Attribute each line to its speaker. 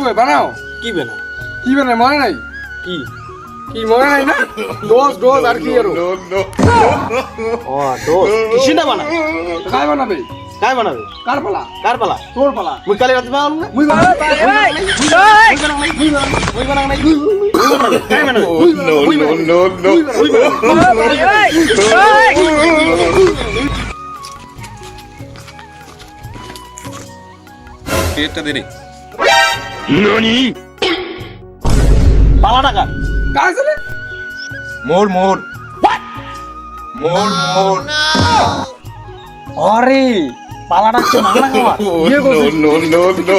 Speaker 1: কই বানাও
Speaker 2: কি বেনা
Speaker 1: কি বানাই মনে নাই
Speaker 2: কি
Speaker 1: কি মনে নাই না ডোজ আর কি আরো
Speaker 2: ও দোস কিছু না বানা
Speaker 1: কাই বানাবে
Speaker 2: কাই বানাবে
Speaker 1: কার পালা
Speaker 2: কার পালা
Speaker 1: তোর পালা
Speaker 2: মুই কালি রাতে বানাম না
Speaker 1: মুই বানাই
Speaker 2: মুই বানাম নাই কাই বানাবে
Speaker 3: পেটটা দে রে
Speaker 2: পালা টাকা
Speaker 1: কার ছেলে
Speaker 3: মোর মোর মোর মোর
Speaker 2: আরে পালা টাকা মাংলা খাওয়া
Speaker 1: ইয়ে করছিস
Speaker 3: no no no